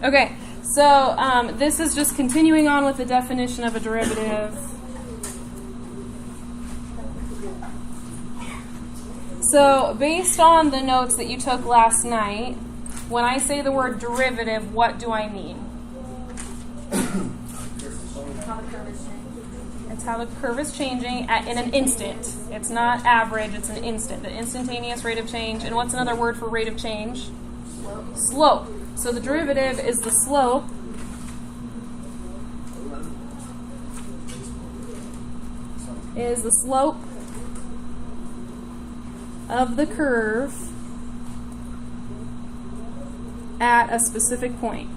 Okay, so this is just continuing on with the definition of a derivative. So based on the notes that you took last night, when I say the word derivative, what do I mean? It's how the curve is changing in an instant. It's not average, it's an instant. The instantaneous rate of change. And what's another word for rate of change? Slope. So the derivative is the slope of the curve at a specific point.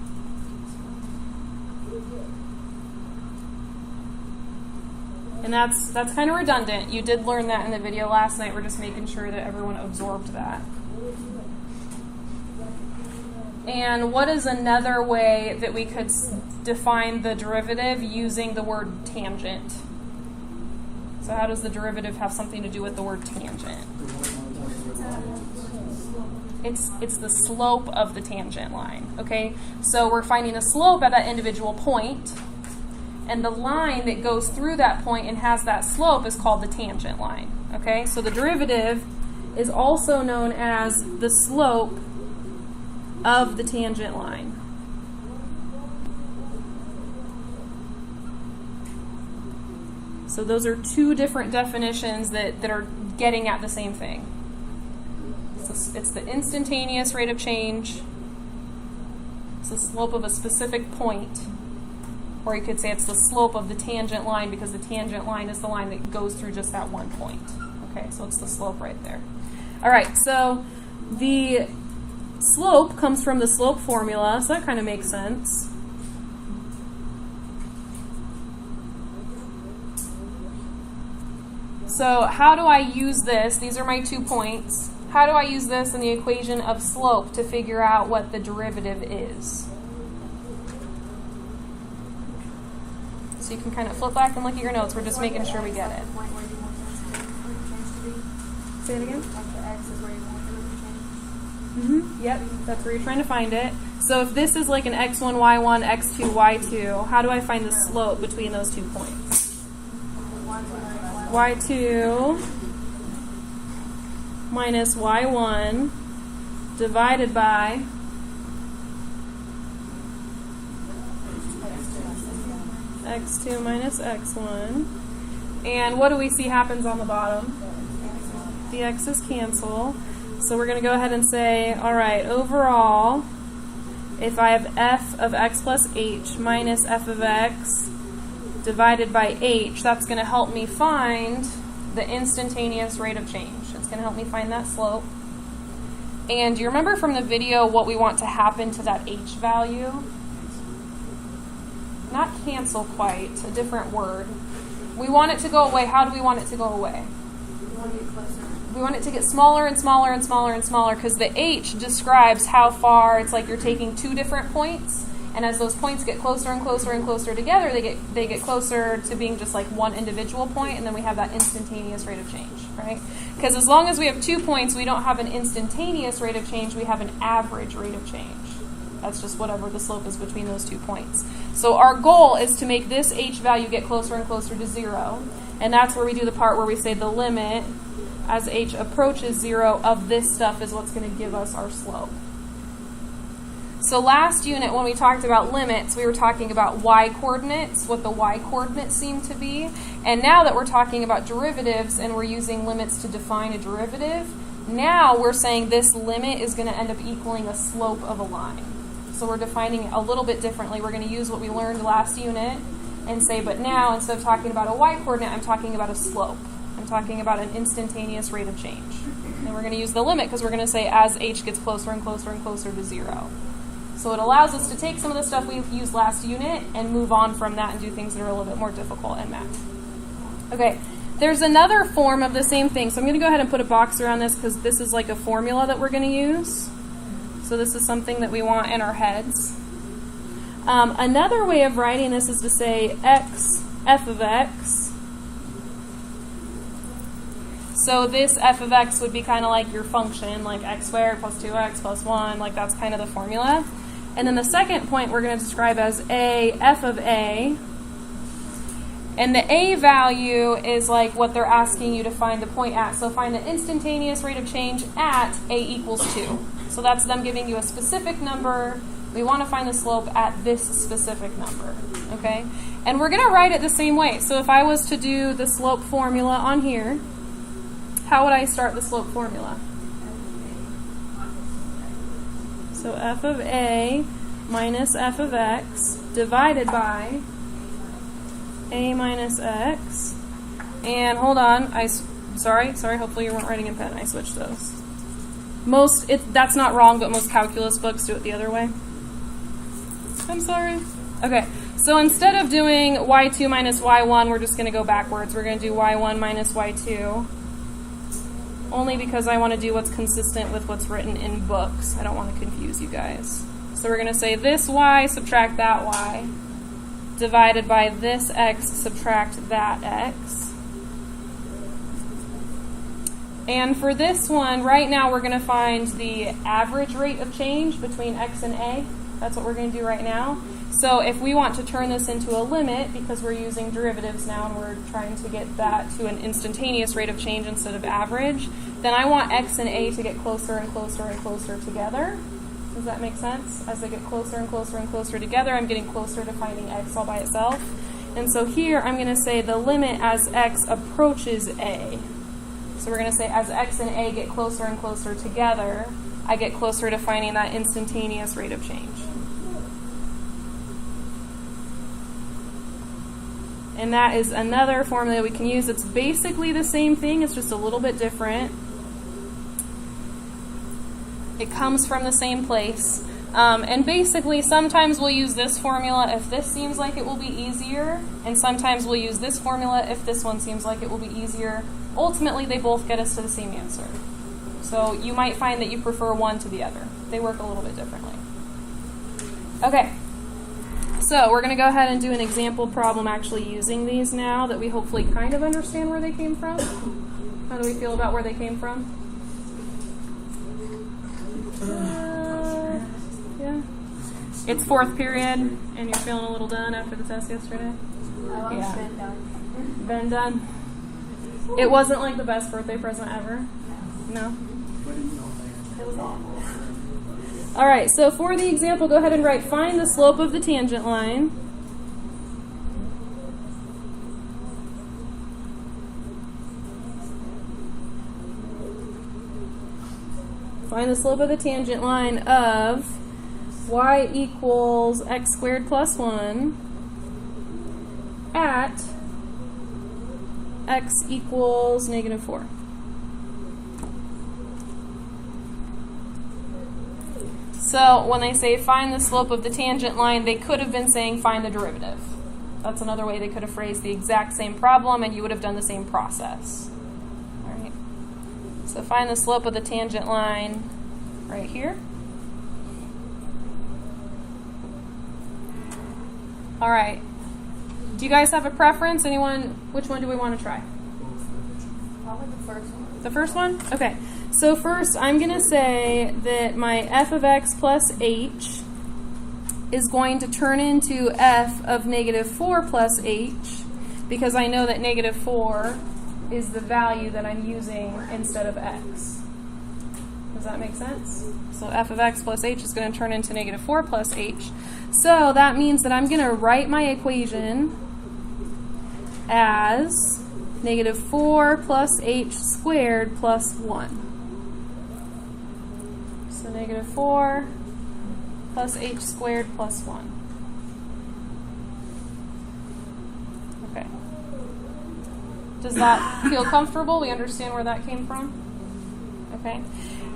And that's kind of redundant. You did learn that in the video last night. We're just making sure that everyone absorbed that. And what is another way that we could define the derivative using the word tangent? So how does the derivative have something to do with the word tangent? It's the slope of the tangent line, okay? So we're finding a slope at that individual point, and the line that goes through that point and has that slope is called the tangent line, okay? So the derivative is also known as the slope of the tangent line. So those are two different definitions that are getting at the same thing. It's the instantaneous rate of change. It's the slope of a specific point. Or you could say it's the slope of the tangent line, because the tangent line is the line that goes through just that one point. Okay, so it's the slope right there. All right, so the slope comes from the slope formula, so that kind of makes sense. So how do I use this? These are my 2 points. How do I use this in the equation of slope to figure out what the derivative is? So you can kind of flip back and look at your notes. We're just making sure we get it. Say it again? Yep, that's where you're trying to find it. So if this is like an x1, y1, x2, y2, how do I find the slope between those 2 points? y2 minus y1 divided by x2 minus x1. And what do we see happens on the bottom? The x's cancel. So we're going to go ahead and say, all right, overall, if I have f of x plus h minus f of x divided by h, that's going to help me find the instantaneous rate of change. It's going to help me find that slope. And do you remember from the video what we want to happen to that h value? Not cancel quite, a different word. We want it to go away. How do we want it to go away? We want it to get smaller and smaller and smaller and smaller, because the h describes how far. It's like you're taking 2 different points, and as those points get closer and closer and closer together, they get closer to being just like one individual point, and then we have that instantaneous rate of change, right? Because as long as we have 2 points, we don't have an instantaneous rate of change, we have an average rate of change. That's just whatever the slope is between those 2 points. So our goal is to make this h value get closer and closer to 0, and that's where we do the part where we say the limit as h approaches 0 of this stuff is what's going to give us our slope. So last unit, when we talked about limits, we were talking about y-coordinates, what the y-coordinates seem to be. And now that we're talking about derivatives and we're using limits to define a derivative, now we're saying this limit is going to end up equaling a slope of a line. So we're defining it a little bit differently. We're going to use what we learned last unit and say, but now instead of talking about a y-coordinate, I'm talking about a slope. I'm talking about an instantaneous rate of change. And we're going to use the limit because we're going to say as h gets closer and closer and closer to 0. So it allows us to take some of the stuff we used last unit and move on from that and do things that are a little bit more difficult in math. Okay, there's another form of the same thing. So I'm going to go ahead and put a box around this because this is like a formula that we're going to use. So this is something that we want in our heads. Another way of writing this is to say f of x. So this f of x would be kind of like your function, like x squared plus 2x plus 1, like that's kind of the formula. And then the second point we're going to describe as a f of a. And the a value is like what they're asking you to find the point at. So find the instantaneous rate of change at a equals 2. So that's them giving you a specific number. We want to find the slope at this specific number. Okay? And we're going to write it the same way. So if I was to do the slope formula on here, how would I start the slope formula? So f of a minus f of x divided by a minus x. And hold on, sorry, hopefully you weren't writing in pen. I switched those. That's not wrong, but most calculus books do it the other way. I'm sorry. Okay, so instead of doing y2 minus y1, we're just going to go backwards. We're going to do y1 minus y2. Only because I want to do what's consistent with what's written in books. I don't want to confuse you guys. So we're going to say this y, subtract that y, divided by this x, subtract that x. And for this one, right now we're going to find the average rate of change between x and a. That's what we're going to do right now. So if we want to turn this into a limit, because we're using derivatives now and we're trying to get that to an instantaneous rate of change instead of average, then I want x and a to get closer and closer and closer together. Does that make sense? As they get closer and closer and closer together, I'm getting closer to finding x all by itself. And so here I'm going to say the limit as x approaches a. So we're going to say as x and a get closer and closer together, I get closer to finding that instantaneous rate of change. And that is another formula we can use. It's basically the same thing, it's just a little bit different. It comes from the same place. And basically, sometimes we'll use this formula if this seems like it will be easier, and sometimes we'll use this formula if this one seems like it will be easier. Ultimately, they both get us to the same answer. So you might find that you prefer one to the other. They work a little bit differently. Okay. So we're going to go ahead and do an example problem actually using these now that we hopefully kind of understand where they came from. How do we feel about where they came from? Yeah. It's fourth period and you're feeling a little done after the test yesterday? Oh, yeah. Been done. Been done? It wasn't like the best birthday present ever? No? It was awful. All right, so for the example, go ahead and write, find the slope of the tangent line. Find the slope of the tangent line of y equals x squared plus 1 at x equals negative 4. So when they say find the slope of the tangent line, they could have been saying find the derivative. That's another way they could have phrased the exact same problem and you would have done the same process. All right. So find the slope of the tangent line right here. All right. Do you guys have a preference? Anyone? Which one do we want to try? Probably the first one. The first one? Okay. So first, I'm going to say that my f of x plus h is going to turn into f of negative 4 plus h because I know that negative 4 is the value that I'm using instead of x. Does that make sense? So f of x plus h is going to turn into negative 4 plus h. So that means that I'm going to write my equation as negative 4 plus h squared plus 1. So negative 4 plus h squared plus 1. Okay. Does that feel comfortable? We understand where that came from? Okay.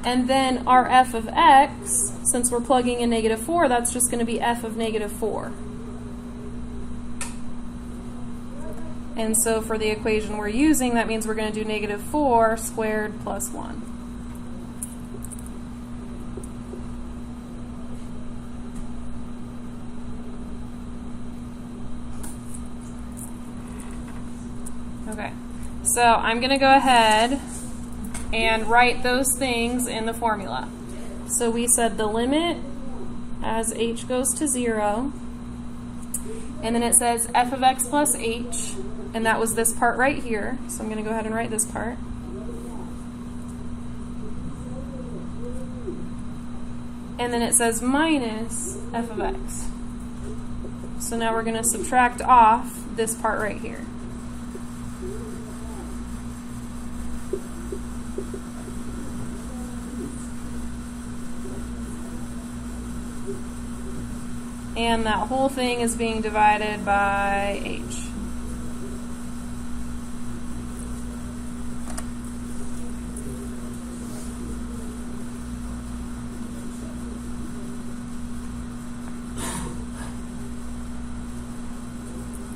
And then our f of x, since we're plugging in negative 4, that's just going to be f of negative 4. And so for the equation we're using, that means we're going to do negative 4 squared plus 1. Okay, so I'm going to go ahead and write those things in the formula. So we said the limit as h goes to 0. And then it says f of x plus h, and that was this part right here. So I'm going to go ahead and write this part. And then it says minus f of x. So now we're going to subtract off this part right here. And that whole thing is being divided by h.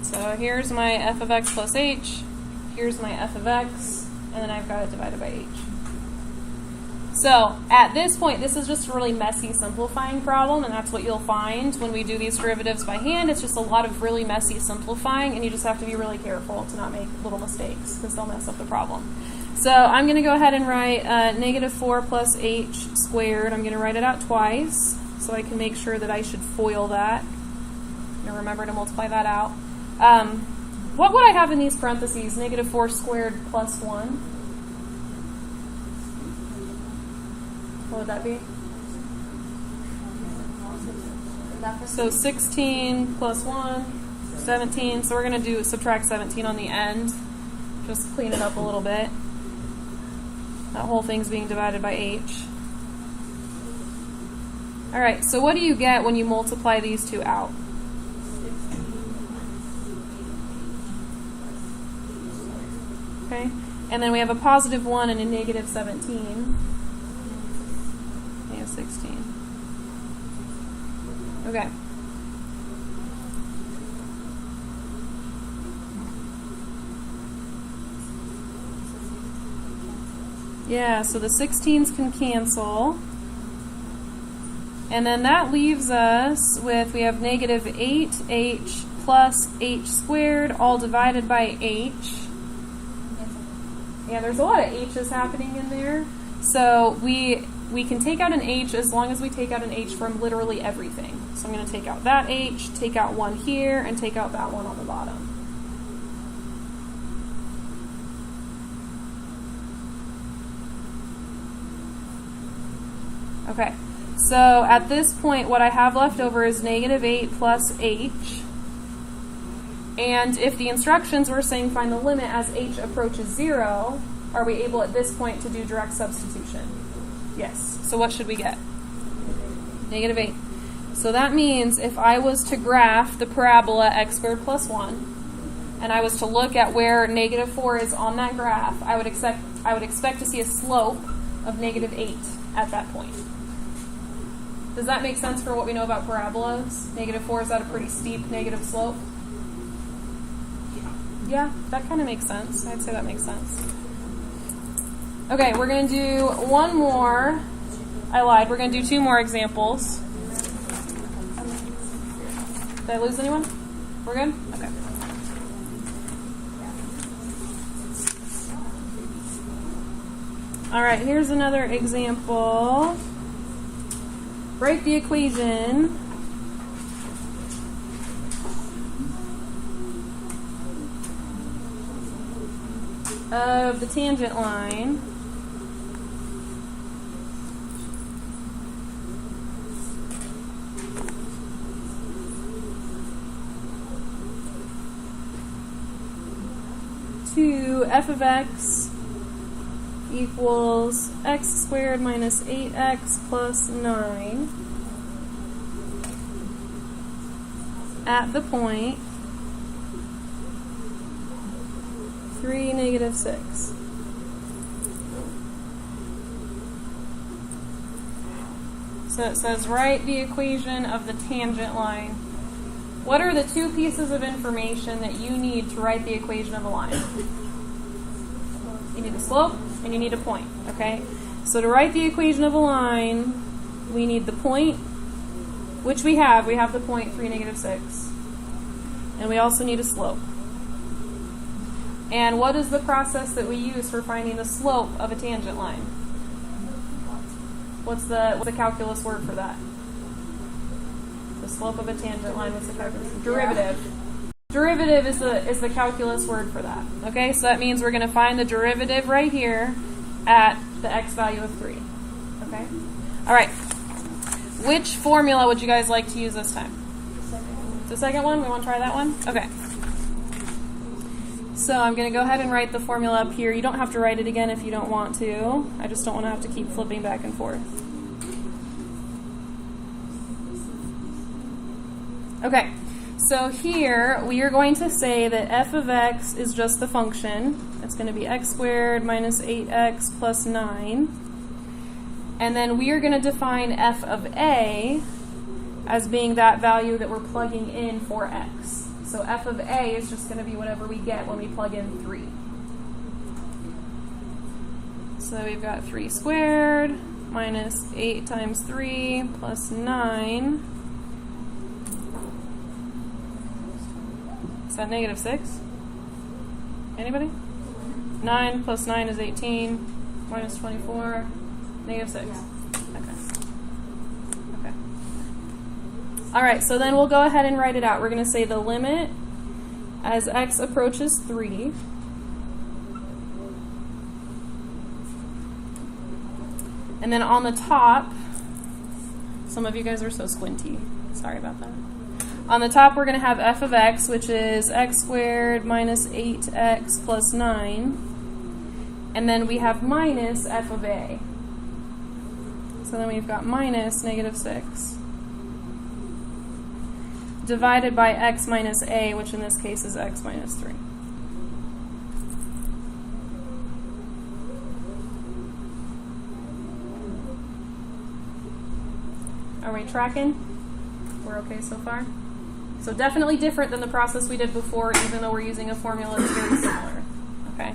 So here's my f of x plus h, here's my f of x, and then I've got it divided by h. So at this point, this is just a really messy simplifying problem, and that's what you'll find when we do these derivatives by hand. It's just a lot of really messy simplifying, and you just have to be really careful to not make little mistakes because they'll mess up the problem. So I'm going to go ahead and write negative 4 plus h squared. I'm going to write it out twice so I can make sure that I should FOIL that. And remember to multiply that out. What would I have in these parentheses? Negative 4 squared plus 1. What would that be? So 16 plus 1, 17. So we're going to subtract 17 on the end. Just clean it up a little bit. That whole thing's being divided by h. All right, so what do you get when you multiply these two out? Okay, and then we have a positive 1 and a negative 17. 16. Okay. Yeah, so the 16s can cancel. And then that leaves us with, we have negative 8h plus h squared, all divided by h. Yeah, there's a lot of h's happening in there. So we can take out an h as long as we take out an h from literally everything. So I'm going to take out that h, take out one here, and take out that one on the bottom. Okay, so at this point what I have left over is negative 8 plus h. And if the instructions were saying find the limit as h approaches 0, are we able at this point to do direct substitution? Yes. So what should we get? Negative 8. So that means if I was to graph the parabola x squared plus 1, and I was to look at where negative 4 is on that graph, I would expect to see a slope of negative 8 at that point. Does that make sense for what we know about parabolas? Negative 4, is that a pretty steep negative slope? Yeah, that kind of makes sense. I'd say that makes sense. Okay, we're going to do one more. I lied. We're going to do 2 more examples. Did I lose anyone? We're good? Okay. All right, here's another example. Write the equation of the tangent line to f of x equals x squared minus 8x plus 9 at the point 3, negative 6. So it says write the equation of the tangent line. What are the 2 pieces of information that you need to write the equation of a line? You need a slope and you need a point, okay? So to write the equation of a line, we need the point, which we have. We have the point 3, negative 6. And we also need a slope. And what is the process that we use for finding the slope of a tangent line? What's the calculus word for that? The slope of a tangent line. What's the calculus? Derivative. Derivative is the calculus word for that. Okay, so that means we're going to find the derivative right here at the x value of 3. Okay? All right. Which formula would you guys like to use this time? The second one? We want to try that one? Okay. So I'm going to go ahead and write the formula up here. You don't have to write it again if you don't want to. I just don't want to have to keep flipping back and forth. Okay. So here we are going to say that f of x is just the function. It's going to be x squared minus 8x plus 9. And then we are going to define f of a as being that value that we're plugging in for x. So f of a is just going to be whatever we get when we plug in 3. So we've got 3 squared minus 8 times 3 plus 9. Is that negative 6? Anybody? 9 plus 9 is 18. Minus 24. Negative 6. Okay. All right, so then we'll go ahead and write it out. We're going to say the limit as x approaches 3. And then on the top, some of you guys are so squinty. Sorry about that. On the top, we're going to have f of x, which is x squared minus 8x plus 9. And then we have minus f of a. So then we've got minus negative 6. Divided by x minus a, which in this case is x minus 3. Are we tracking? We're okay so far? So definitely different than the process we did before, even though we're using a formula that's very similar. Okay.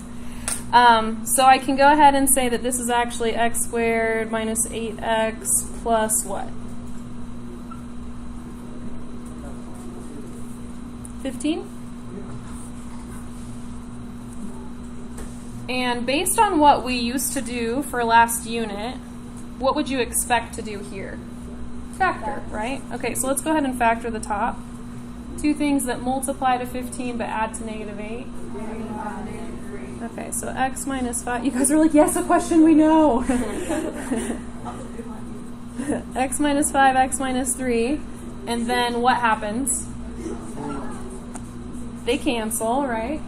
So I can go ahead and say that this is actually x squared minus 8x plus what? 15? And based on what we used to do for last unit, what would you expect to do here? Factor, right? Okay, so let's go ahead and factor the top. Two things that multiply to 15 but add to negative 8. Okay, so x minus 5. You guys are like, yes, a question we know. X minus 5, x minus 3. And then what happens? They cancel, right?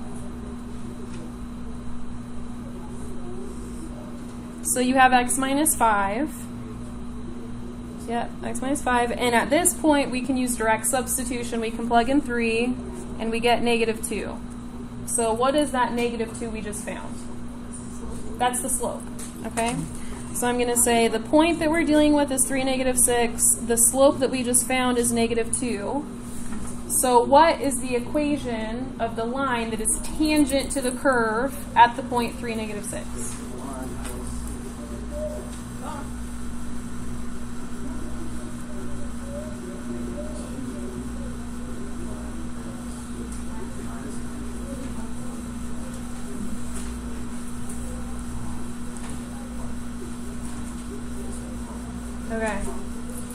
So you have x minus 5. Yep, x minus 5. And at this point, we can use direct substitution. We can plug in 3, and we get negative 2. So what is that negative 2 we just found? That's the slope, okay? So I'm going to say the point that we're dealing with is 3, negative 6. The slope that we just found is negative 2. So what is the equation of the line that is tangent to the curve at the point 3, negative 6? Okay.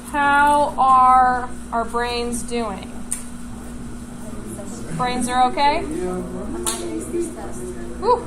How are our brains doing? Brains are okay? Woo.